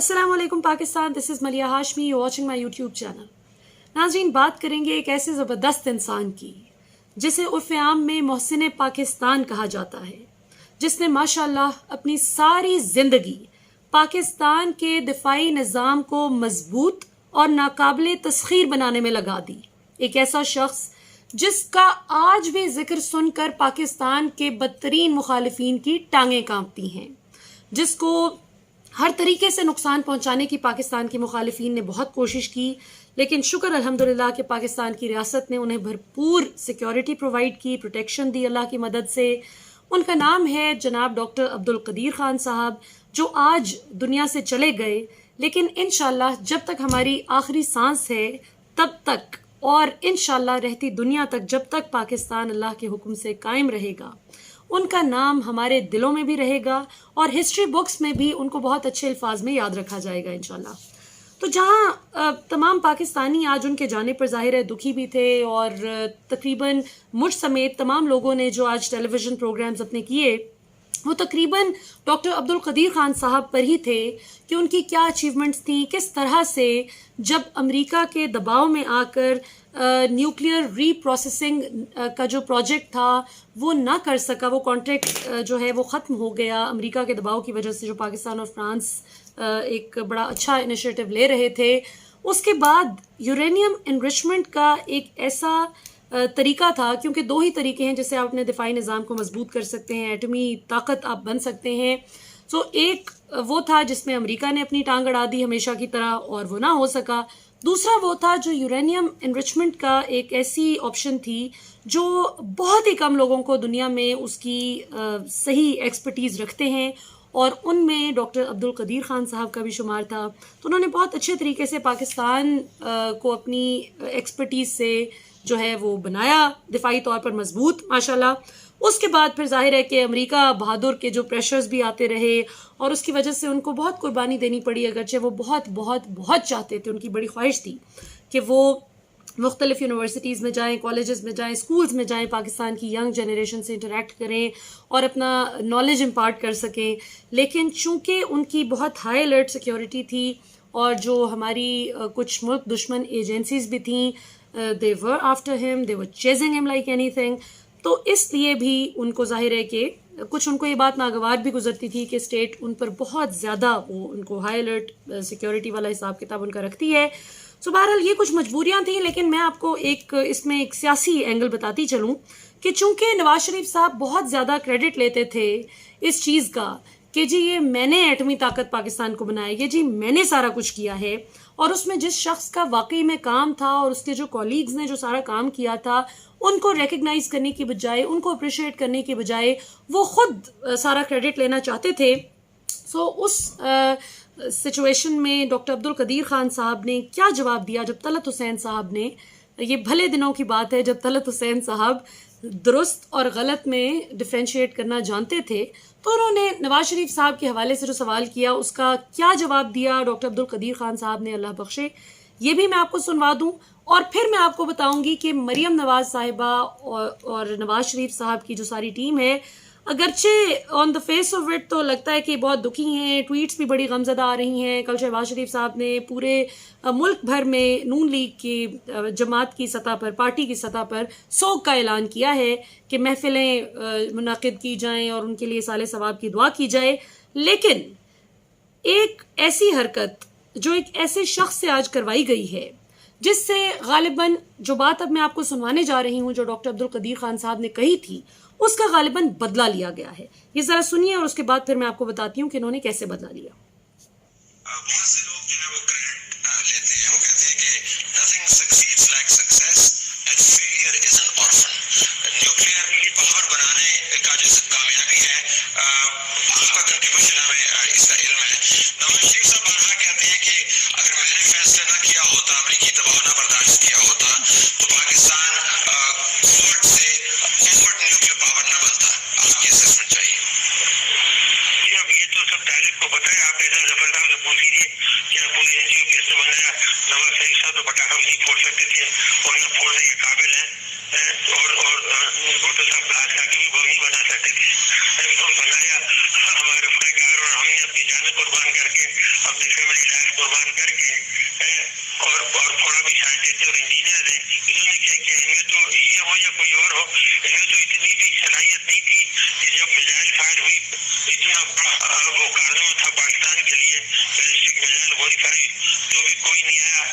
अस्सलाम वालेकुम Pakistan, this is मलिया Hashmi, you watching my YouTube channel. नाज़रीन, बात करेंगे एक ऐसे ज़बरदस्त इंसान की जिसे उर्फ़ आम में मोहसिन पाकिस्तान कहा जाता है, जिसने माशाअल्लाह अपनी सारी ज़िंदगी पाकिस्तान के दिफाई निज़ाम को मजबूत और नाकाबिले तस्खीर बनाने में लगा दी। एक ऐसा शख्स जिसका आज भी जिक्र सुनकर पाकिस्तान के बदतरीन मुखालिफिन की टांगें कांपती हैं, जिसको हर तरीके से नुकसान पहुंचाने की पाकिस्तान के मुखालिफिन ने बहुत कोशिश की, लेकिन शुक्र अल्हम्दुलिल्लाह कि पाकिस्तान की रियासत ने उन्हें भरपूर सिक्योरिटी प्रोवाइड की, प्रोटेक्शन दी अल्लाह की मदद से। उनका नाम है जनाब डॉक्टर अब्दुल कदीर खान साहब, जो आज दुनिया से चले गए, लेकिन इंशाअल्लाह जब तक हमारी आखिरी सांस है तब तक, और इंशाअल्लाह रहती दुनिया तक, जब तक पाकिस्तान अल्लाह के हुक्म से कायम रहेगा, उनका नाम हमारे दिलों में भी रहेगा और हिस्ट्री बुक्स में भी उनको बहुत अच्छे अल्फाज में याद रखा जाएगा इंशाल्लाह। तो जहाँ तमाम पाकिस्तानी आज उनके जाने पर ज़ाहिर है दुखी भी थे, और तकरीबन मुझ समेत तमाम लोगों ने जो आज टेलीविज़न प्रोग्राम्स अपने किए वो तकरीबन डॉक्टर अब्दुल कदीर खान साहब पर ही थे कि उनकी क्या अचीवमेंट्स थी, किस तरह से जब अमेरिका के दबाव में आकर न्यूक्लियर रीप्रोसेसिंग का जो प्रोजेक्ट था वो ना कर सका, वो कॉन्ट्रैक्ट जो है वो ख़त्म हो गया अमेरिका के दबाव की वजह से, जो पाकिस्तान और फ्रांस एक बड़ा अच्छा इनिशिएटिव ले रहे थे। उसके बाद यूरेनियम इनरिचमेंट का एक ऐसा तरीका था, क्योंकि दो ही तरीके हैं जिससे आप अपने दिफाई निज़ाम को मजबूत कर सकते हैं, एटमी ताकत आप बन सकते हैं। तो एक वो था जिसमें अमेरिका ने अपनी टांग अड़ा दी हमेशा की तरह, और वो ना हो सका। दूसरा वो था जो यूरेनियम इनरिचमेंट का एक ऐसी ऑप्शन थी जो बहुत ही कम लोगों को दुनिया में उसकी सही एक्सपर्टीज़ रखते हैं, और उनमें डॉक्टर अब्दुल कदीर खान साहब का भी शुमार था। तो उन्होंने बहुत अच्छे तरीके से पाकिस्तान को अपनी एक्सपर्टीज़ से जो है वो बनाया, दिफाई तौर पर मजबूत माशाल्लाह। उसके बाद फिर जाहिर है कि अमेरिका बहादुर के जो प्रेशर्स भी आते रहे, और उसकी वजह से उनको बहुत कुर्बानी देनी पड़ी, अगरचे वो बहुत बहुत बहुत चाहते थे, उनकी बड़ी ख्वाहिश थी कि वो मुख्तलिफ यूनिवर्सिटीज़ में जाएं, कॉलेजेस में जाएं, स्कूल्स में जाएं, पाकिस्तान की यंग जनरेशन से इंटरेक्ट करें और अपना नॉलेज इम्पार्ट कर सकें। लेकिन चूँकि उनकी बहुत हाई अलर्ट सिक्योरिटी थी, और जो हमारी कुछ मुल्क दुश्मन एजेंसीज भी थीं, दे वर आफ्टर हिम, दे वर चेजिंग हिम लाइक एनीथिंग, तो इसलिए भी उनको जाहिर है कि कुछ उनको ये बात नागवार भी गुजरती थी कि स्टेट उन पर बहुत ज़्यादा वो उनको हाई अलर्ट सिक्योरिटी वाला हिसाब किताब उनका रखती है। सो बहरहाल ये कुछ मजबूरियाँ थी, लेकिन मैं आपको इसमें एक सियासी एंगल बताती चलूँ कि चूँकि नवाज शरीफ साहब बहुत ज़्यादा क्रेडिट लेते थे इस चीज़ का कि जी ये मैंने एटमी ताकत पाकिस्तान को बनाया, ये जी मैंने सारा कुछ किया है, और उसमें जिस शख्स का वाकई में काम था और उसके जो कॉलीग्स ने जो सारा काम किया था उनको रिकग्नाइज करने की बजाय, उनको अप्रिशिएट करने की बजाय वो खुद सारा क्रेडिट लेना चाहते थे। सो उस सिचुएशन में डॉक्टर अब्दुल कदीर खान साहब ने क्या जवाब दिया जब तलत हुसैन साहब ने, ये भले दिनों की बात है जब तलत हुसैन साहब दुरुस्त और गलत में डिफ्रेंशिएट करना जानते थे, तो उन्होंने नवाज शरीफ साहब के हवाले से जो सवाल किया उसका क्या जवाब दिया डॉक्टर अब्दुल कदीर खान साहब ने, अल्लाह बख्शे। ये भी मैं आपको सुनवा दूं, और फिर मैं आपको बताऊंगी कि मरियम नवाज साहिबा और नवाज शरीफ साहब की जो सारी टीम है, अगरचे on the face of it तो लगता है कि बहुत दुखी हैं, ट्वीट्स भी बड़ी गमज़दा आ रही हैं। कल शहबाज शरीफ साहब ने पूरे मुल्क भर में नून लीग की जमात की सतह पर, पार्टी की सतह पर सोग का ऐलान किया है कि महफिलें मुनाकिद की जाएं और उनके लिए साले सवाब की दुआ की जाए। लेकिन एक ऐसी हरकत जो एक ऐसे शख्स से आज करवाई गई है, जिससे गालिबन जो बात अब मैं आपको सुनवाने जा रही हूँ जो डॉक्टर अब्दुल कदीर खान साहब ने कही थी, उसका गालिबन बदला लिया गया है। ये जरा सुनिए और उसके बाद फिर मैं आपको बताती हूँ कि इन्होंने कैसे बदला लिया। बहुत से लोग जो है वो क्रेडिट लेते हैं, वो कहते हैं कि nothing succeeds like success and failure is an orphan। Nuclear power बनाने का जो कामयाबी है, आपका कंट्रीब्यूशन हमें इसका इल्म है। नवाज शरीफ साहब बारहा कहते हैं कि अगर मैंने फैसला ना किया होता, अमेरिकी दबाव ना बर्दाश्त किया होता, तो पाकिस्तान कोर्ट से कोर्ट न्यूक्लियर पावर ना बनता। आपकी असेसमेंट चाहिए। अब ये तो सब तारीफ को पता है, आप ऐसा जफर साहब से पूछ लीजिए क्या कोई एनजीओ कैसे बनाया। नवाज शरीफ साहब तो पटाखा नहीं फोड़ सकते थे, और न फोड़ने के काबिल है, और भुट्टो साहब घास खा के भी वो नहीं बना सकते थे, बनाया हमारे फैकार, और हमने अपनी जान कुर्बान करके अपने फैमिली लाइफ कुर्बान करके और थोड़ा भी साइंटिस्ट और इंजीनियर है, इन्होंने क्या किया, इनमें तो ये हो या कोई और हो, इनमें तो इतनी भी सलाहियत नहीं थी कि जब मिसाइल फायर हुई, इतना बड़ा वो कारनामा था पाकिस्तान के लिए, बैलिस्टिक मिसाइल गोली फायरी, तो भी कोई नहीं आया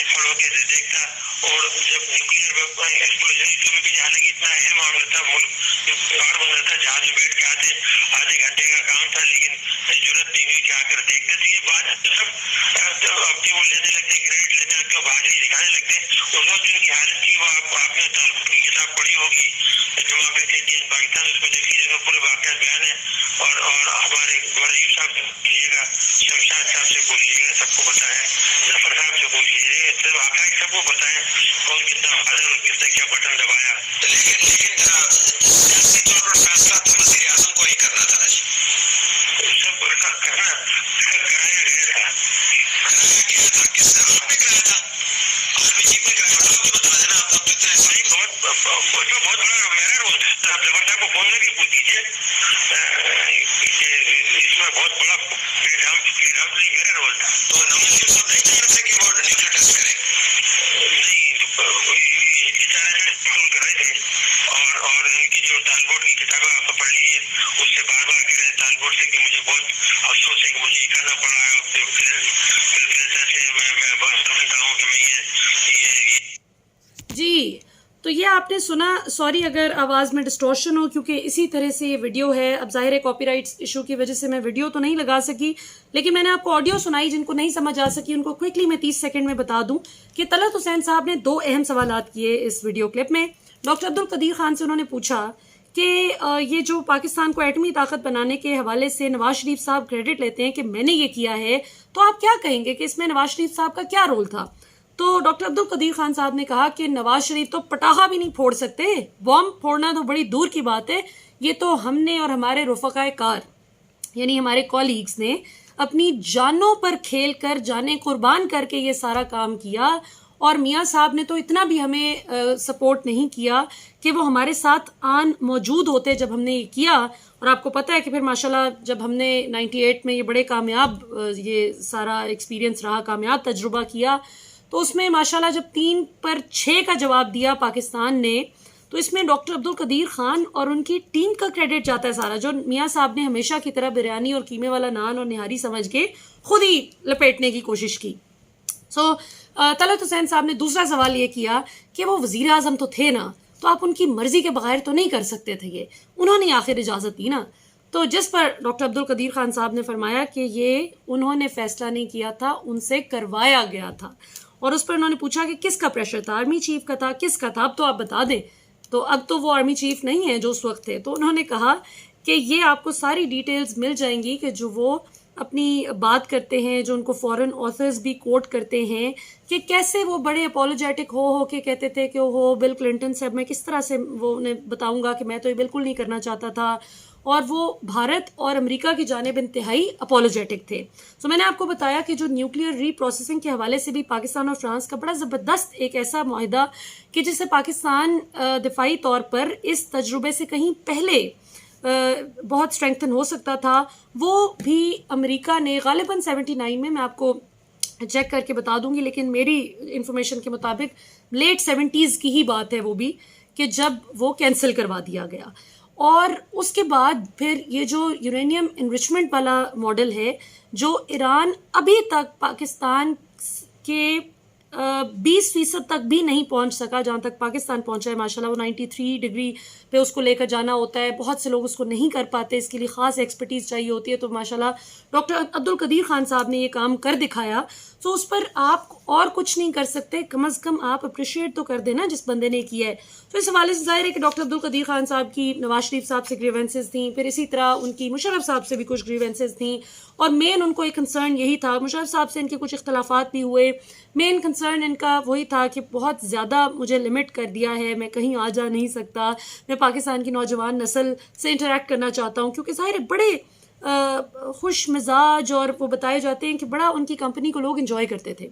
खड़े होकर देखता। और जब न्यूक्लियर एक्सप्लोजन की, हालांकि इतना अहम मामला था, मुल्क बाहर बन रहा था, जहाज में बैठ के आते, आधे घंटे का काम था, लेकिन जरूरत नहीं हुई कि आकर देखते। तो ये बात सब अपनी वो लेने लगते, क्रेडिट लेने लगते, बहादुरी दिखाने लगते। उस वक्त जिनकी हालत थी वो आपने किताब पढ़ी होगी, डेमोक्रेसी इंडियन पाकिस्तान, उसको देखिए, तो पूरे वाकया बयान है। और हमारे गौरव साहब से पूछिएगा, शमशाद साहब से पूछिएगा, सबको पता है, जफर साहब से पूछिएगा, तो वाकई सबको पता है कौन कितना हाजिर और किसने क्या बटन दबाया। लेकिन सियासी तौर पर फैसला तो वज़ीर आज़म को ही करना था ना जी, सब कराया गया था। किसने? आपने कराया था, आर्मी चीफ ने कराया था। आपको बता देना, आप तो इतने सही, बहुत बड़ा मेरा रोल था। जफर साहब को फोन लगे पूछ दीजिए, इसमें बहुत बड़ा फ्रीडम मेरा रोल था। तो नवाज शरीफ साहब नहीं चाह रहे थे कि वो न्यूक्लियर टेस्ट करें? नहीं, ये चाह रहे थे कर रहे थे। और उनकी जो तालबोर्ड की किताबें आप पढ़ लीजिए, उससे बार बार कह रहे तालबोर्ड से कि मुझे बहुत अफसोस है कि मुझे ये करना पड़ रहा है। मैं बहुत समझता हूँ कि मैं ये जी। तो ये आपने सुना, सॉरी अगर आवाज़ में डिस्टॉर्शन हो, क्योंकि इसी तरह से ये वीडियो है। अब ज़ाहिर है कॉपीराइट इशू की वजह से मैं वीडियो तो नहीं लगा सकी, लेकिन मैंने आपको ऑडियो सुनाई। जिनको नहीं समझ आ सकी उनको क्विकली मैं 30 सेकंड में बता दूं कि तलत हुसैन साहब ने 2 अहम सवालात किए इस वीडियो क्लिप में। डॉक्टर अब्दुल कदीर खान से उन्होंने पूछा कि ये जो पाकिस्तान को एटमी ताकत बनाने के हवाले से नवाज शरीफ साहब क्रेडिट लेते हैं कि मैंने ये किया है, तो आप क्या कहेंगे कि इसमें नवाज शरीफ साहब का क्या रोल था? तो डॉक्टर अब्दुल कदीर खान साहब ने कहा कि नवाज शरीफ तो पटाखा भी नहीं फोड़ सकते, बॉम्ब फोड़ना तो बड़ी दूर की बात है, ये तो हमने और हमारे रुफकाए कार यानी हमारे कॉलीग्स ने अपनी जानों पर खेल कर, जानें कुर्बान करके ये सारा काम किया। और मियाँ साहब ने तो इतना भी हमें सपोर्ट नहीं किया कि वो हमारे साथ मौजूद होते जब हमने ये किया। और आपको पता है कि फिर माशाल्लाह जब हमने 98 में ये बड़े कामयाब ये सारा एक्सपीरियंस रहा, कामयाब तजुर्बा किया, तो उसमें माशाल्लाह जब 3 पर 6 का जवाब दिया पाकिस्तान ने, तो इसमें डॉक्टर अब्दुल कदीर खान और उनकी टीम का क्रेडिट जाता है सारा, जो मियाँ साहब ने हमेशा की तरह बिरयानी और कीमे वाला नान और निहारी समझ के खुद ही लपेटने की कोशिश की। तलत हुसैन साहब ने दूसरा सवाल ये किया कि वो वज़ीर आज़म तो थे ना, तो आप उनकी मर्जी के बगैर तो नहीं कर सकते थे, ये उन्होंने आखिर इजाज़त दी ना। तो जिस पर डॉक्टर अब्दुल कदीर खान साहब ने फरमाया कि ये उन्होंने फैसला नहीं किया था, उनसे करवाया गया था। और उस पर उन्होंने पूछा कि किसका प्रेशर था, आर्मी चीफ का था, किसका था, अब तो आप बता दें। तो अब तो वो आर्मी चीफ नहीं है जो उस वक्त थे। तो उन्होंने कहा कि ये आपको सारी डिटेल्स मिल जाएंगी कि जो वो अपनी बात करते हैं, जो उनको फॉरेन ऑथर्स भी कोट करते हैं कि कैसे वो बड़े अपोलोजेटिक हो के कहते थे कि हो बिल क्लिंटन साहब, मैं किस तरह से वो उन्हें बताऊंगा कि मैं तो ये बिल्कुल नहीं करना चाहता था। और वो भारत और अमेरिका की जानिब इंतहाई अपोलोजेटिक थे। सो मैंने आपको बताया कि जो न्यूक्लियर रीप्रोसेसिंग के हवाले से भी पाकिस्तान और फ्रांस का बड़ा ज़बरदस्त एक ऐसा मुआहिदा कि जिससे पाकिस्तान दिफाई तौर पर इस तजुर्बे से कहीं पहले बहुत स्ट्रेंथन हो सकता था, वो भी अमेरिका ने गालिबन 79 में, मैं आपको चेक करके बता दूंगी, लेकिन मेरी इंफॉर्मेशन के मुताबिक लेट 70s की ही बात है वो भी, कि जब वो कैंसिल करवा दिया गया। और उसके बाद फिर ये जो यूरेनियम इनरिचमेंट वाला मॉडल है, जो ईरान अभी तक पाकिस्तान के 20% तक भी नहीं पहुंच सका, जहाँ तक पाकिस्तान पहुंचा है माशाल्लाह, वो 93 डिग्री पे उसको लेकर जाना होता है, बहुत से लोग उसको नहीं कर पाते, इसके लिए ख़ास एक्सपर्टीज़ चाहिए होती है। तो माशाल्लाह डॉक्टर अब्दुल कदीर खान साहब ने ये काम कर दिखाया। तो उस पर आप और कुछ नहीं कर सकते, कम अज़ कम आप अप्रिशिएट तो कर देना जिस बंदे ने किया है। तो इस हवाले से ज़ाहिर है कि डॉक्टर अब्दुल कदीर खान साहब की नवाज शरीफ साहब से ग्रीवेंसेस थी, फिर इसी तरह उनकी मुशर्रफ साहब से भी कुछ ग्रीवेंसेस थी, और मेन उनको एक कंसर्न यही था, मुशर्रफ साहब से इनके कुछ इख्तलाफात भी हुए। मेन कंसर्न इनका वही था कि बहुत ज़्यादा मुझे लिमिट कर दिया है, मैं कहीं आ जा नहीं सकता, मैं पाकिस्तान की नौजवान नस्ल से इंटरेक्ट करना चाहता हूँ, क्योंकि ज़ाहिर है बड़े खुश मिजाज और वो बताए जाते हैं कि बड़ा उनकी कंपनी को लोग इंजॉय करते थे।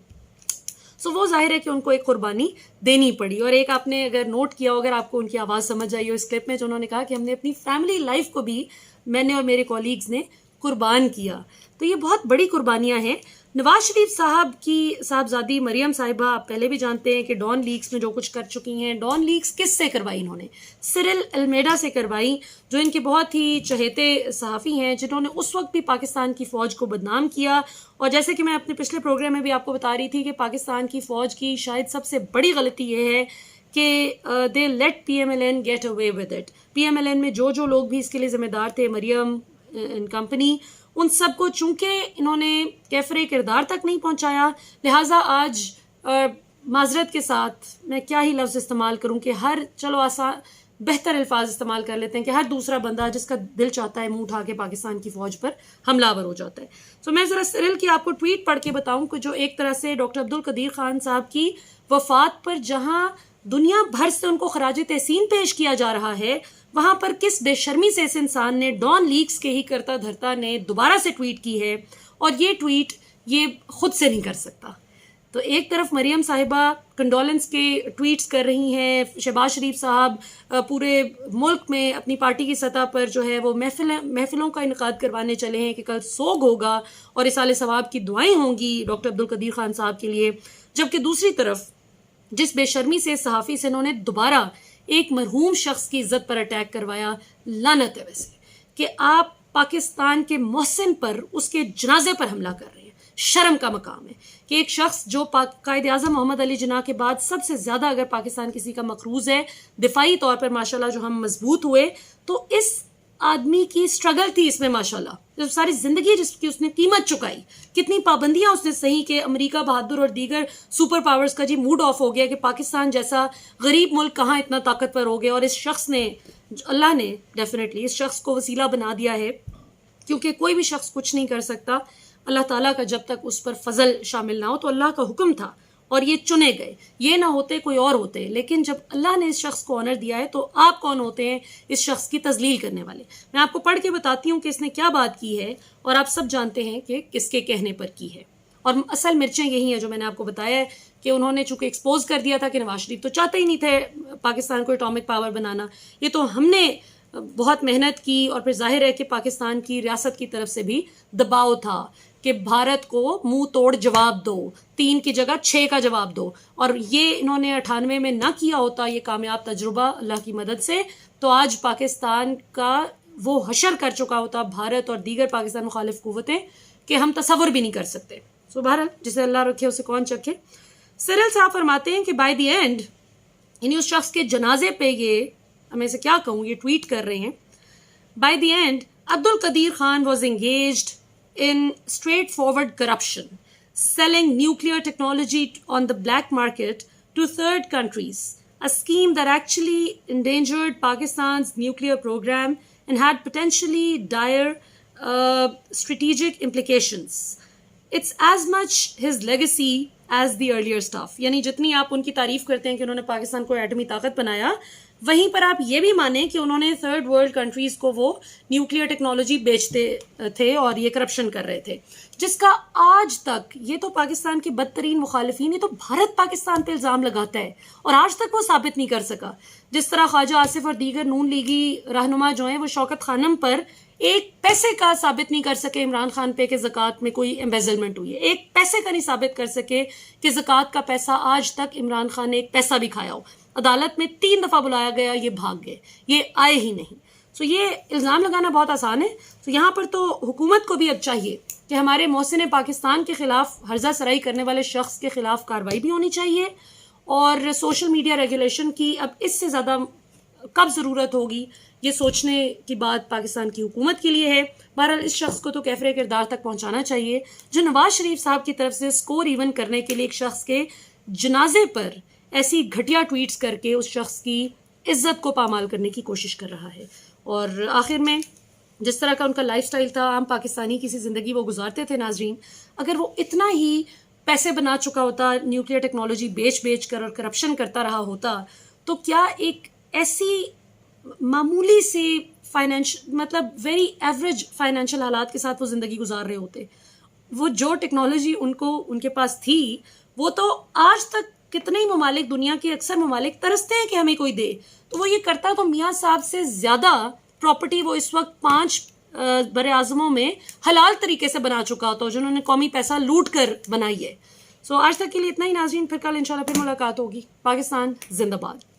सो वो जाहिर है कि उनको एक कुर्बानी देनी पड़ी। और एक आपने अगर नोट किया हो, अगर आपको उनकी आवाज़ समझ आई हो इस क्लिप में, जो उन्होंने कहा कि हमने अपनी फैमिली लाइफ को भी, मैंने और मेरे कॉलीग्स ने قربان کیا. تو یہ بہت بڑی قربانیاں ہیں. نواز شریف صاحب کی صاحبزادی مریم صاحبہ آپ پہلے بھی جانتے ہیں کہ ڈان لیکس میں جو کچھ کر چکی ہیں. ڈان لیکس کس سے کروائی انہوں نے؟ سرل المیڈا سے کروائی, جو ان کے بہت ہی چہیتے صحافی ہیں, جنہوں نے اس وقت بھی پاکستان کی فوج کو بدنام کیا. اور جیسے کہ میں اپنے پچھلے پروگرام میں بھی آپ کو بتا رہی تھی کہ پاکستان کی فوج کی شاید سب سے بڑی غلطی یہ ہے کہ they let P M L N get away with it. P M L N میں جو لوگ بھی اس کے لیے ذمہ دار تھے, مریم اینڈ کمپنی, ان سب کو چونکہ انہوں نے کیفر کردار تک نہیں پہنچایا, لہٰذا آج معذرت کے ساتھ میں کیا ہی لفظ استعمال کروں کہ چلو آسان بہتر الفاظ استعمال کر لیتے ہیں کہ ہر دوسرا بندہ جس کا دل چاہتا ہے منہ اٹھا کے پاکستان کی فوج پر حملہ آور ہو جاتا ہے. سو میں ذرا سرل کی آپ کو ٹویٹ پڑھ کے بتاؤں کہ جو ایک طرح سے ڈاکٹر عبدالقدیر خان صاحب کی وفات پر جہاں دنیا بھر سے ان کو خراج تحسین پیش کیا جا رہا ہے, وہاں پر کس بے شرمی سے اس انسان نے ڈان لیکس کے ہی کرتا دھرتا نے دوبارہ سے ٹویٹ کی ہے, اور یہ ٹویٹ یہ خود سے نہیں کر سکتا. تو ایک طرف مریم صاحبہ کنڈولنس کے ٹویٹس کر رہی ہیں, شہباز شریف صاحب پورے ملک میں اپنی پارٹی کی سطح پر جو ہے وہ محفلوں کا انعقاد کروانے چلے ہیں کہ کل سوگ ہوگا اور اصال ثواب کی دعائیں ہوں گی ڈاکٹر عبدالقدیر خان صاحب کے لیے, جبکہ دوسری طرف جس بے شرمی سے صحافی سے انہوں نے دوبارہ ایک مرحوم شخص کی عزت پر اٹیک کروایا, لعنت ہے ویسے کہ آپ پاکستان کے محسن پر اس کے جنازے پر حملہ کر رہے ہیں. شرم کا مقام ہے کہ ایک شخص جو قائد اعظم محمد علی جناح کے بعد سب سے زیادہ اگر پاکستان کسی کا مقروض ہے, دفاعی طور پر ماشاءاللہ جو ہم مضبوط ہوئے, تو اس آدمی کی سٹرگل تھی اس میں ماشاءاللہ, جو ساری زندگی جس کی اس نے قیمت چکائی, کتنی پابندیاں اس نے سہی کہ امریکہ بہادر اور دیگر سپر پاورز کا موڈ آف ہو گیا کہ پاکستان جیسا غریب ملک کہاں اتنا طاقتور ہو گیا. اور اس شخص نے, اللہ نے ڈیفینیٹلی اس شخص کو وسیلہ بنا دیا ہے, کیونکہ کوئی بھی شخص کچھ نہیں کر سکتا اللہ تعالیٰ کا جب تک اس پر فضل شامل نہ ہو. تو اللہ کا حکم تھا اور یہ چنے گئے, یہ نہ ہوتے کوئی اور ہوتے, لیکن جب اللہ نے اس شخص کو آنر دیا ہے تو آپ کون ہوتے ہیں اس شخص کی تذلیل کرنے والے. میں آپ کو پڑھ کے بتاتی ہوں کہ اس نے کیا بات کی ہے, اور آپ سب جانتے ہیں کہ کس کے کہنے پر کی ہے. اور اصل مرچیں یہی ہیں جو میں نے آپ کو بتایا ہے کہ انہوں نے چونکہ ایکسپوز کر دیا تھا کہ نواز شریف تو چاہتے ہی نہیں تھے پاکستان کو اٹامک پاور بنانا, یہ تو ہم نے بہت محنت کی, اور پھر ظاہر ہے کہ پاکستان کی ریاست کی طرف سے بھی دباؤ تھا کہ بھارت کو منہ توڑ جواب دو, 3 کی جگہ 6 کا جواب دو. اور یہ انہوں نے 98 میں نہ کیا ہوتا یہ کامیاب تجربہ اللہ کی مدد سے, تو آج پاکستان کا وہ حشر کر چکا ہوتا بھارت اور دیگر پاکستان مخالف قوتیں کہ ہم تصور بھی نہیں کر سکتے. سو بہرحال جسے اللہ رکھے اسے کون چکھے. سرل صاحب فرماتے ہیں کہ بائی دی اینڈ, یعنی اس شخص کے جنازے پہ یہ میں سے کیا کہوں, یہ ٹویٹ کر رہے ہیں, by the end Abdul Qadeer Khan was engaged in straightforward corruption, selling nuclear technology on the black market to third countries, a scheme that actually endangered Pakistan's nuclear program and had potentially dire strategic implications. It's as much his legacy as the earlier stuff. یعنی جتنی آپ ان کی تعریف کرتے ہیں کہ انہوں نے پاکستان کو ایٹمی طاقت بنایا, وہیں پر آپ یہ بھی مانیں کہ انہوں نے تھرڈ ورلڈ کنٹریز کو وہ نیوکلیئر ٹیکنالوجی بیچتے تھے اور یہ کرپشن کر رہے تھے, جس کا آج تک, یہ تو پاکستان کے بدترین مخالفین, یہ تو بھارت پاکستان پہ الزام لگاتا ہے اور آج تک وہ ثابت نہیں کر سکا. جس طرح خواجہ آصف اور دیگر نون لیگی رہنما جو ہیں وہ شوکت خانم پر ایک پیسے کا ثابت نہیں کر سکے عمران خان پہ کہ زکوٰۃ میں کوئی ایمبیزلمنٹ ہوئی ہے, ایک پیسے کا نہیں ثابت کر سکے کہ زکوٰۃ کا پیسہ آج تک عمران خان نے ایک پیسہ بھی کھایا ہو. عدالت میں 3 دفعہ بلایا گیا, یہ بھاگ گئے, یہ آئے ہی نہیں. سو یہ الزام لگانا بہت آسان ہے. تو یہاں پر تو حکومت کو بھی اب چاہیے کہ ہمارے محسن پاکستان کے خلاف ہرزہ سرائی کرنے والے شخص کے خلاف کارروائی بھی ہونی چاہیے, اور سوشل میڈیا ریگولیشن کی اب اس سے زیادہ کب ضرورت ہوگی یہ سوچنے کی بات پاکستان کی حکومت کے لیے ہے. بہرحال اس شخص کو تو کیفر کردار تک پہنچانا چاہیے جو نواز شریف صاحب کی طرف سے سکور ایون کرنے کے لیے ایک شخص کے جنازے پر ایسی گھٹیا ٹویٹس کر کے اس شخص کی عزت کو پامال کرنے کی کوشش کر رہا ہے. اور آخر میں جس طرح کا ان کا لائف سٹائل تھا, عام پاکستانی کسی زندگی وہ گزارتے تھے ناظرین, اگر وہ اتنا ہی پیسے بنا چکا ہوتا, نیوکلیئر ٹیکنالوجی بیچ کر اور کرپشن کرتا رہا ہوتا, تو کیا ایک ایسی معمولی سی مطلب ویری ایوریج فائنینشیل حالات کے ساتھ وہ زندگی گزار رہے ہوتے. وہ جو ٹیکنالوجی ان کے پاس تھی وہ تو آج تک کتنے ہی ممالک, دنیا کے اکثر ممالک ترستے ہیں کہ ہمیں کوئی دے, تو وہ یہ کرتا تو میاں صاحب سے زیادہ پراپرٹی وہ اس وقت 5 بر اعظموں میں حلال طریقے سے بنا چکا ہوتا ہو، جنہوں نے قومی پیسہ لوٹ کر بنائی ہے. سو آج تک کے لیے اتنا ہی ناظرین، پھر کل انشاءاللہ پھر ملاقات ہوگی. پاکستان زندہ باد.